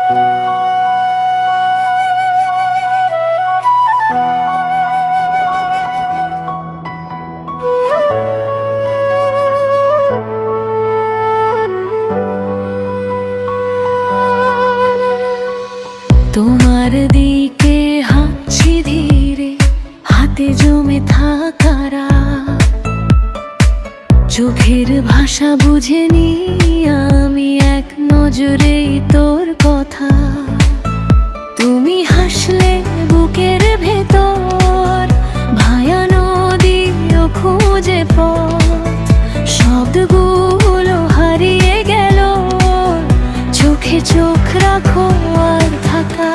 তোমার দিকে হাঁটছি ধীরে, হাতে জমে থাকারা চোখের ভাষা বুঝে নি আমি এক নজরেই তোর কথা। তুমি হাসলে বুকের ভেতর ভায়া নদীও খুঁজে পথ, শব্দগুলো হারিয়ে গেল, চোখে চোখ রাখো আর থাকা।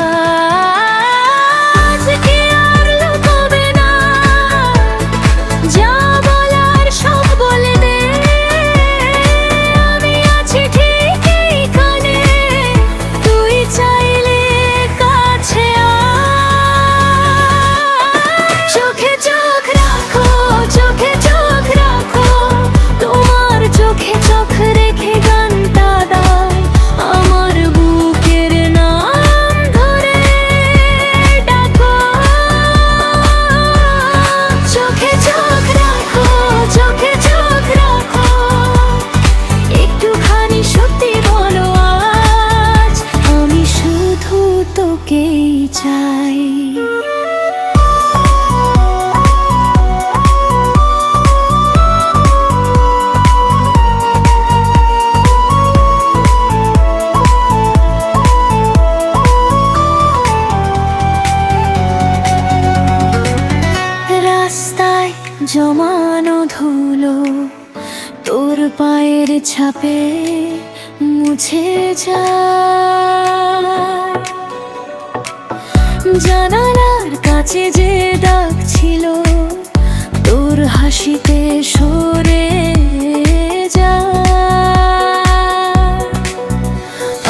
জমানো ধুলো তোর পায়ের ছাপে মুছে যায়, জানালার কাছে যে দাগ ছিল তোর হাসিতে সরে যায়।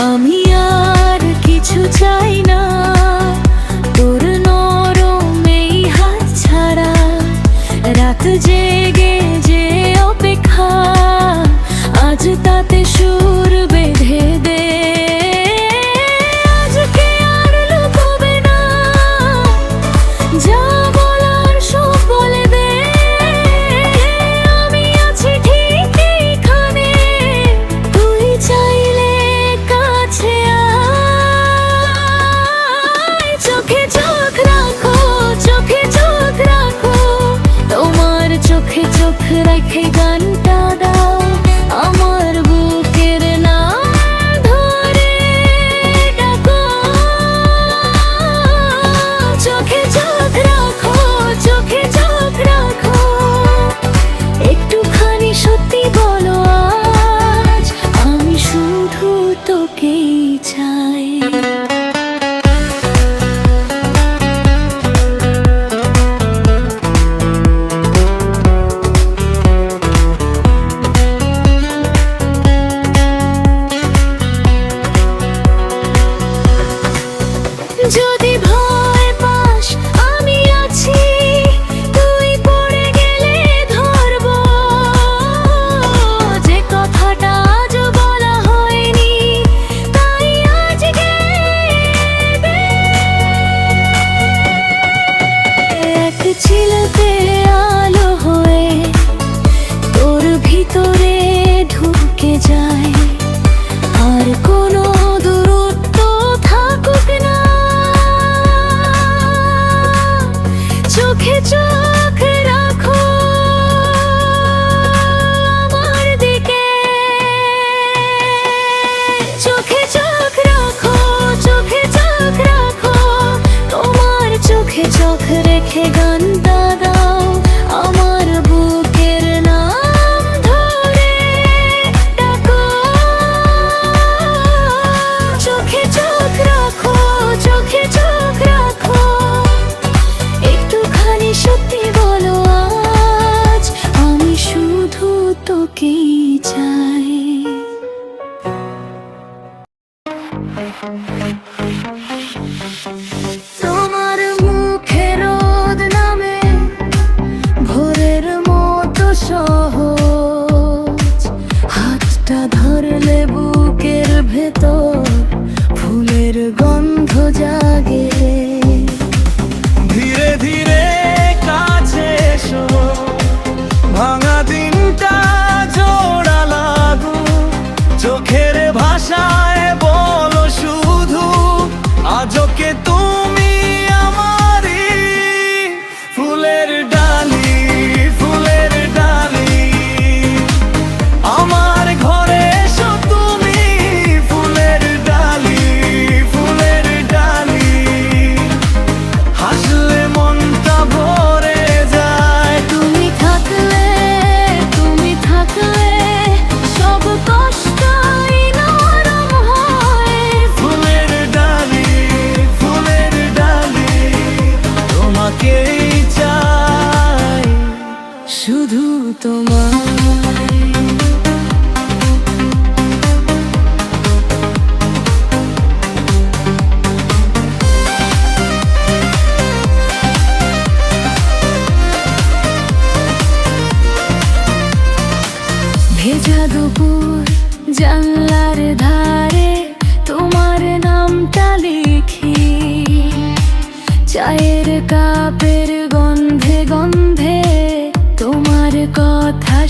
আমি আর কিছু চাই না তোর নরম এই হাত ছাড়া, রাত জেগে যে অপেক্ষা আজ তাতে সুর বেঁধে দে। আজকে আর লুকোবে না, যা বলার সব বলে দে। আমি আছি ঠিক এইখানে, তুই চাইলে কাছে আয়। চোখে চোখ রাখো, চোখে চোখ রাখো, তোমার চোখে চোখ রেখে গানটা দাও, আমার বুকের নাম ধরে ডাকো। চোখে চোখ রাখো, চোখে চোখ রাখো, একটুখানি সত্যি বলো আজ আমি শুধু তোকেই চাই। যদি ভয় পাস আমি আছি, তুই পড়ে গেলে ধরবো যে কথাটা আজ বলা হয়নি, তাই আজকে এক ছিলতে আলো হয়ে তোর ভিতরে ঢুকে যায়, আর কোনো দূরত্ব থাকুক না। চোখে চোখ রাখো আমার দিকে, চোখে চোখ রাখো, চোখে চোখ রাখো, তোমার চোখে চোখ রেখে গানটা দাও, আমার বুকের নাম ধরে ডাকো। চোখে চোখ রাখো, চোখে চোখ রাখো, একটুখানি সত্যি বলো আজ আমি শুধু তোকেই চাই। তোমার মুখে রোদ নামে ভোরের মতো সহজ, হাতটা ধরলে বুকের ভেতর ফুলের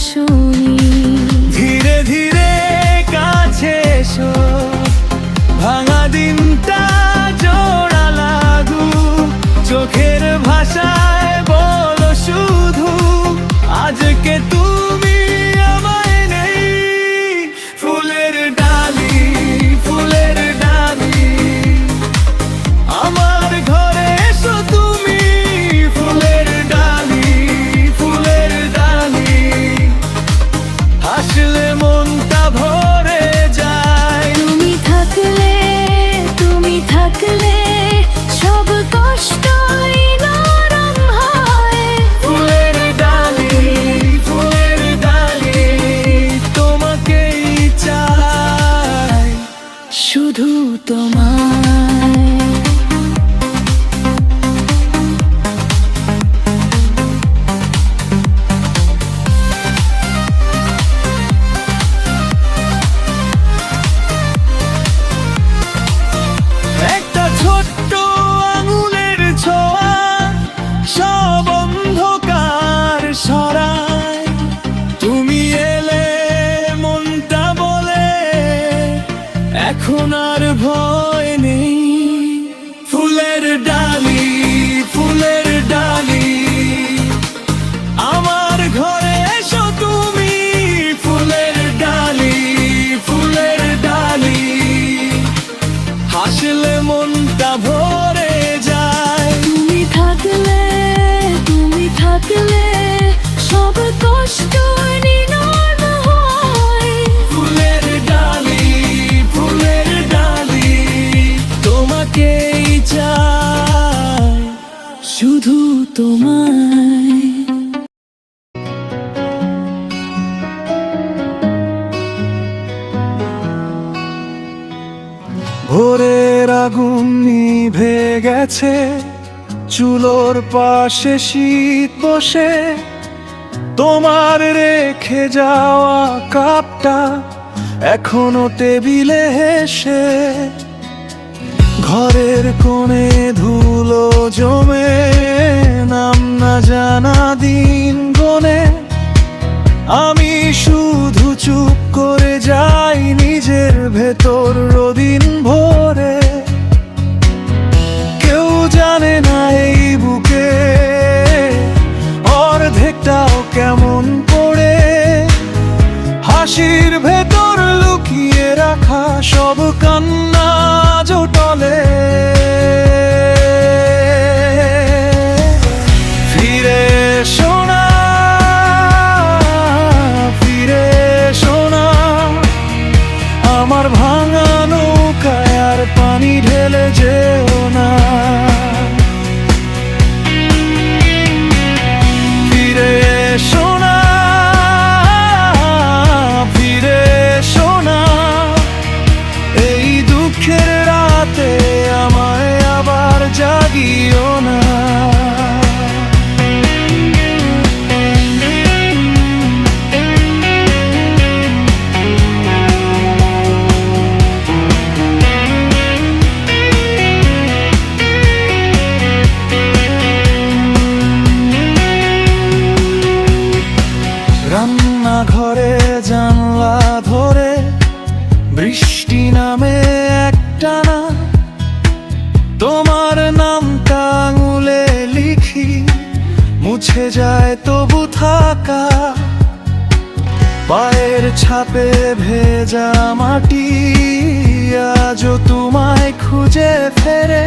শুনি। ধীরে ধীরে কাছে এসো, ভাঙা দিনটা জোড়া লাগু, চোখের ভাষায় বলো শুধু আজকে তুমি আমায় নেই। ফুলের ডালি, ফুলের ডালি, আমার ঘরে এসো তুমি। ফুলের ডালি, ফুলের ডালি, হাসলে মনটা ভরে যায়। তুমি থাকলে, তুমি থাকলে সব কষ্টই নরম হয়। ফুলের ডালি, ফুলের ডালি, তোমাকেই চাই, শুধু তোমায়। একটা ছোট্ট আঙুলের ছোঁয়া সব অন্ধকার সরায়। তুমি এলে মনটা বলে এখন আর ভয় নেই। ফুলের ডালি, ফুলের ডালি, আমার ঘরে এসো তুমি। ফুলের ডালি, ফুলের ডালি, হাসলে মনটা ভরে যায়। তুমি থাকলে, তুমি থাকলে সব কষ্ট নীরব হয়। ফুলের ডালি, ফুলের ডালি, তোমাকেই চাই, শুধু তোমায়। ভোরের আগুন নিভে গেছে, চুলোর পাশে শীত বসে, তোমার রেখে যাওয়া কাপটা এখনো টেবিলে হেসে। ঘরের কোণে ধুলো জমে, নাম না জানা দিন গনে, আমি শুধু চুপ করে যাই নিজের ভেতর রদিন ভরে। কেউ জানে না এই বুকে অর্ধেকটাও কেমন পড়ে, হাসির ভেতর লুকিয়ে রাখা সব কান্না জোটলে। ফিরে এসো না, ফিরে এসো না, আমার ভাঙা নৌকায় আর পানি ঢেলে যেও না। ফিরে এসো না, ফিরে এসো না, এই দুঃখের রাতে আমায় আবার জাগিও না। রান্নাঘরে জানলা ধরে বৃষ্টি নামে একটানা, তোমার নামটা আঙুলে লিখি, মুছে যায় তবু থাকা। পায়ের ছাপে ভেজা মাটি আজও তোমায় খুঁজে ফেরে।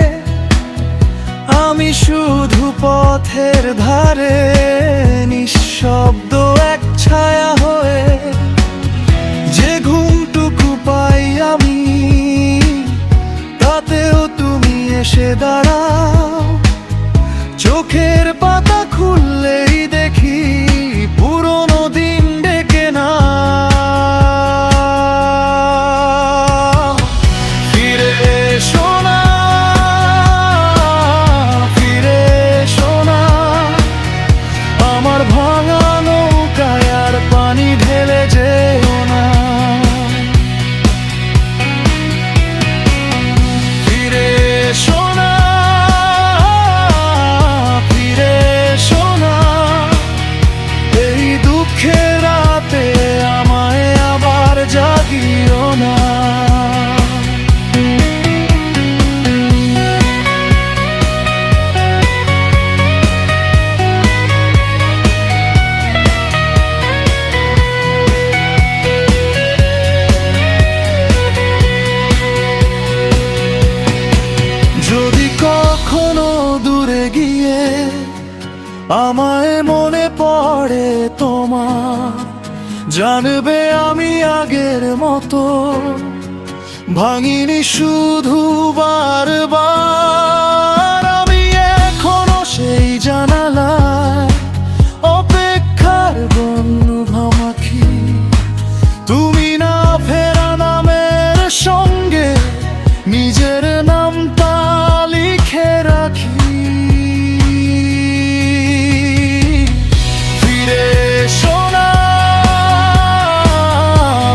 আমি শুধু পথের ধারে নিঃশব্দ এক ছায়া হয়ে, যে ঘুমটুকু পাই আমি তাতেও তুমি এসে দাঁড়াও। চোখের পাতা খুললেই দেখি পুরনো দিন ডেকে না। ফিরে এসো না, ফিরে এসো না, আমার ভাঙা নৌকায় আর পানি ঢেলে যেও না। ফিরে এসো না, ফিরে এসো না, আমায় মনে পড়ে তোমার, জানবে আমি আগের মতো ভাঙিনি শুধু বারবার। আমি এখনো সেই জানালায় অপেক্ষার বন্ধুভামাখি, তুমি না ফেরা নামের সঙ্গে নিজের নামটা লিখে রাখি। ফিরে এসো না,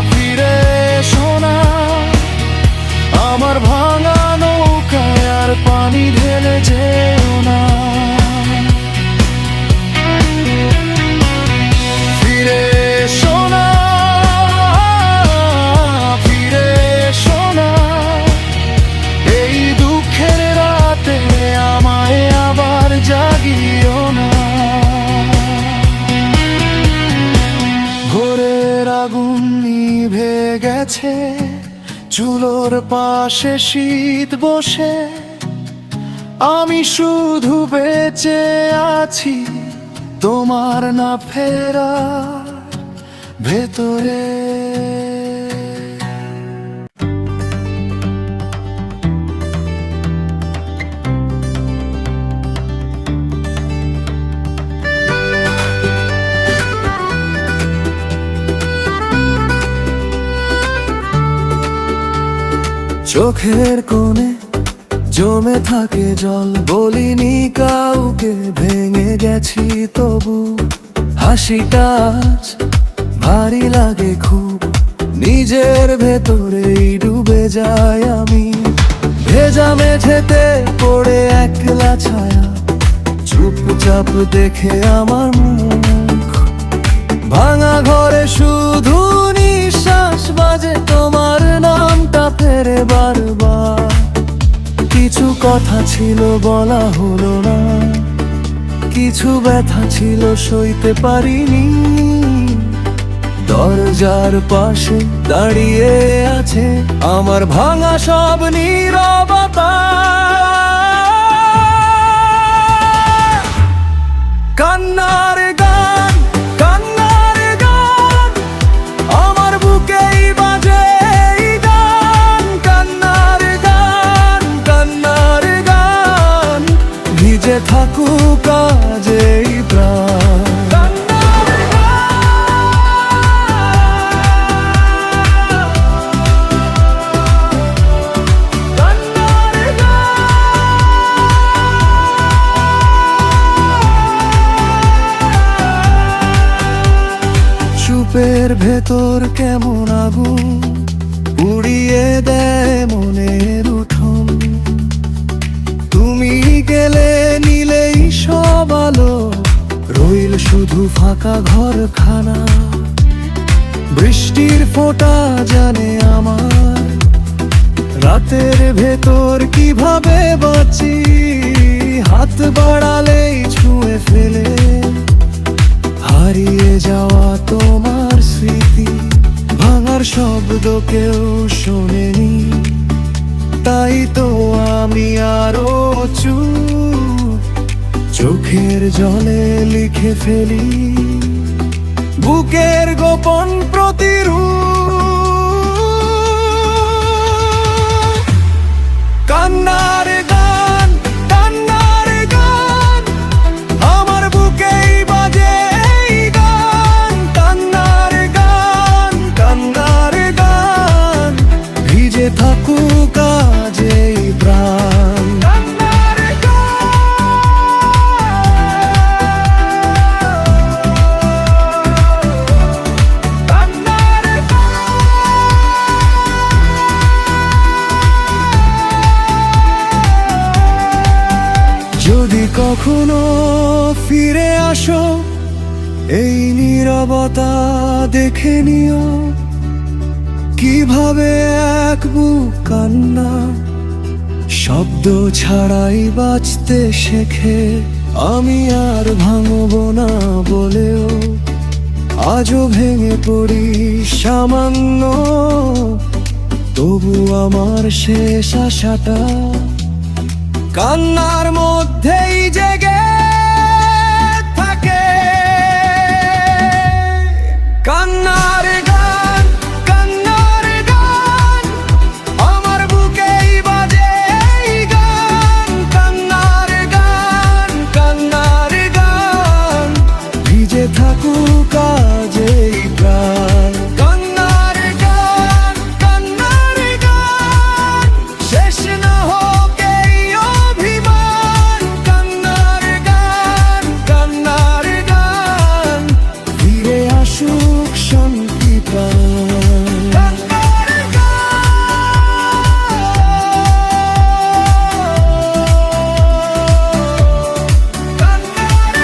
ফিরে এসো না, আমার ভাঙা নৌকায় আর পানি ঢেলে যেও না। ফিরে এসো না, ফিরে এসো না, এই দুঃখের রাতে আমায় আবার জাগিও না। ভোরের আগুন নিভে গেছে, চুলোর পাশে শীত বসে, আমি শুধু বেঁচে আছি তোমার না ফেরা ভেতরে। চোখের কোণে জমে থাকে জল, বলিনি কাউকে ভেঙে গেছি তবু হাসিটা আজ ভারী লাগে খুব, নিজের ভেতরেই ডুবে যায় আমি। ভেজা মেঝেতে পড়ে একলা ছায়া, চুপচাপ দেখে আমার মুখ, ভাঙা ঘরে শুধু নিঃশ্বাস বাজে তোমার নামটা ফেরে বারবার। কিছু কথা ছিল বলা হলো না, কিছু ব্যথা ছিল সইতে পারিনি। দরজার পাশে দাঁড়িয়ে আছে আমার ভাঙা সব নীরবতা। কান্নার গান, কান্নার গান, আমার বুকেই বাজে এই গান। কান্নার গান, কান্নার গান, ভিজে থাকুক আজ এই প্রাণ। কান্নার গান, কান্নার গান। চুপের ভেতর কেমন আগুন পুড়িয়ে দেয় মনের উঠোন, তুমি গেলে নিলেই সব আলো, রইল শুধু ফাঁকা ঘরখানা। বৃষ্টির ফোঁটা জানে আমার রাতের ভেতর কিভাবে বাঁচি, হাত বাড়ালেই ছুঁয়ে ফেলে হারিয়ে যাওয়া তোমার স্মৃতি। ভাঙার শব্দ কেউ শোনেনি, তাই তো আমি আরো চুপ, চোখের জলে লিখে ফেলি বুকের গোপন প্রতিরূপ। কান্নার গান, কান্নার গান, আমার বুকেই বাজে এই গান। কান্নার গান, কান্নার গান, ভিজে থাকুক আজ এই প্রাণ। কান্নার গান, কান্নার গান। যদি কখনো ফিরে আসো এই নীরবতা দেখে নিও, কিভাবে এক বুক কান্না শব্দ ছাড়াই বাঁচতে শেখে। আমি আর ভাঙবো না বলেও আজও ভেঙে পড়ি সামান্য, তবু আমার শেষ আশাটা কান্নার মধ্যেই জেগে কান্নার গান, কান্নার গান, আমার বুকেই বাজে এই গান। কান্নার গান, কান্নার গান, ভিজে থাকুক আজ এই প্রাণ। কান্নার গান, কান্নার গান, শেষ না হোক এই অভিমান। কান্নার গান, কান্নার গান, ফিরে আসুক শান্তি প্রাণ। কান্নার গান, কান্নার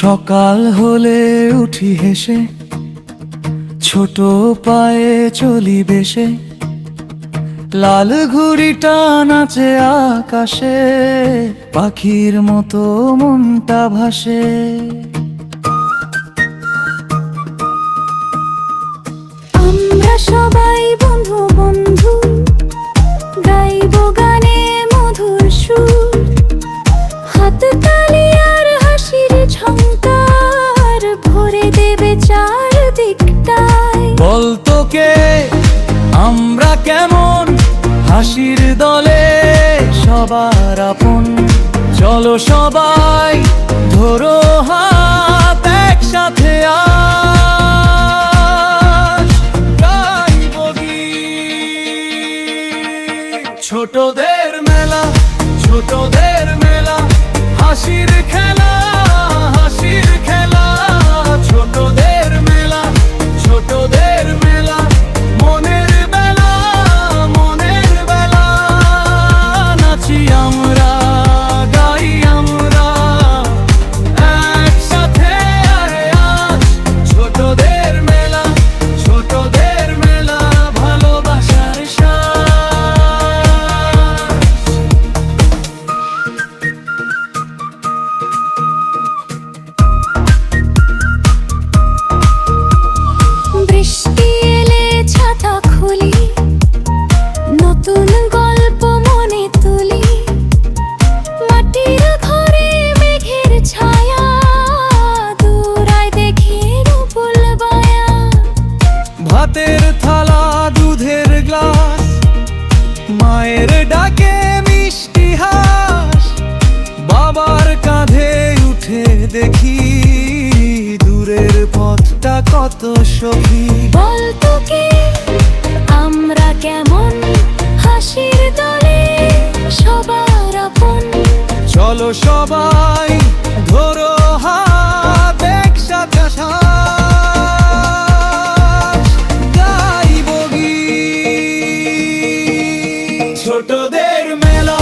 সকাল হলে উঠি হেসে, ছোট পায়ে চলি বেশে, লাল ঘুড়িটা নাচে আকাশে, পাখির মতো মনটা ভাসে। আমরা সবাই বন্ধু বন্ধু, গাইব গানে মধুর সুর, হাত তালি আর হাসির ঝংকার ভরে দেবে চারদিকটায়। বলতো কে আমরা কেমন, হাসির দলে সবার আপন। চলো সবাই ধরো হাত, একসাথে আজ গাইব গীত। ছোটদের মেলা, ছোটদের মেলা, হাসির খেলা, হাসির খেলা। ছোটদের মেলা, ছোটদের মেলা, মনের বেলা, মনের বেলা। নাচি আমরা, গাই আমরা একসাথে আরে আজ। ছোটদের মেলা, ছোটদের মেলা, ভালোবাসার সাজ। বৃষ্টি এলে ছাতা খুলি, নতুন গল্প মনে তুলি, মাটির ঘরে মেঘের ছায়া, দূরায় দেখি রূপুল বায়া। ভাতের থালা, দুধের গ্লাস, মায়ের ডাকে মিষ্টি হাস। বাবার কাঁধে উঠে দেখি দূরের পথটা কত সখী। বলতো কে আমরা কেমন, হাসির দলে সবার আপন। চলো সবাই ধরো হাত, একসাথে সাজ গাইব গীত। ছোটদের মেলা,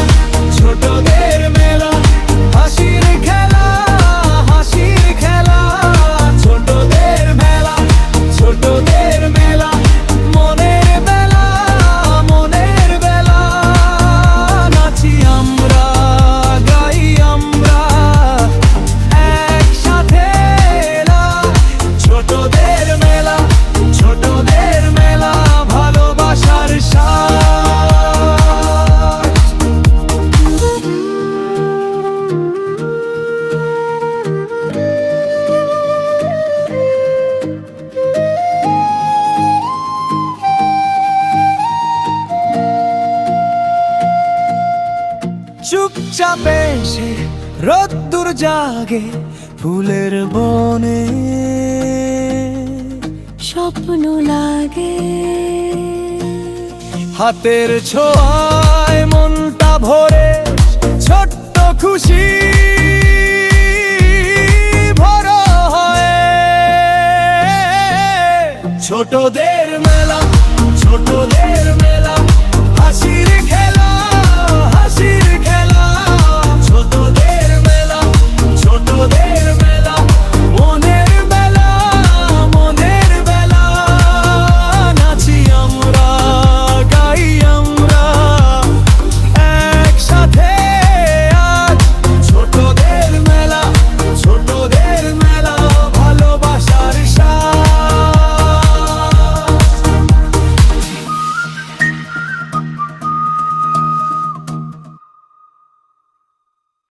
ছোটদের মেলা, হাসির খেলা, হাসির খেলা। ছোটদের মেলা, ছোটদের মেলা, মনের বেলা, মনের বেলা। নাচি আমরা, গাই আমরা একসাথে এলা। ছোটদের মেলা, ছোটদের মেলা, ভালোবাসার সাজ। চুপচাপে সে রোদ্দুর জাগে ফুলের বনে, স্বপ্ন লাগে হাতের ছোঁয়ায় মনটা ভরে, ছোট্ট খুশি ভরা হয়। ছোটদের মেলা, ছোটদের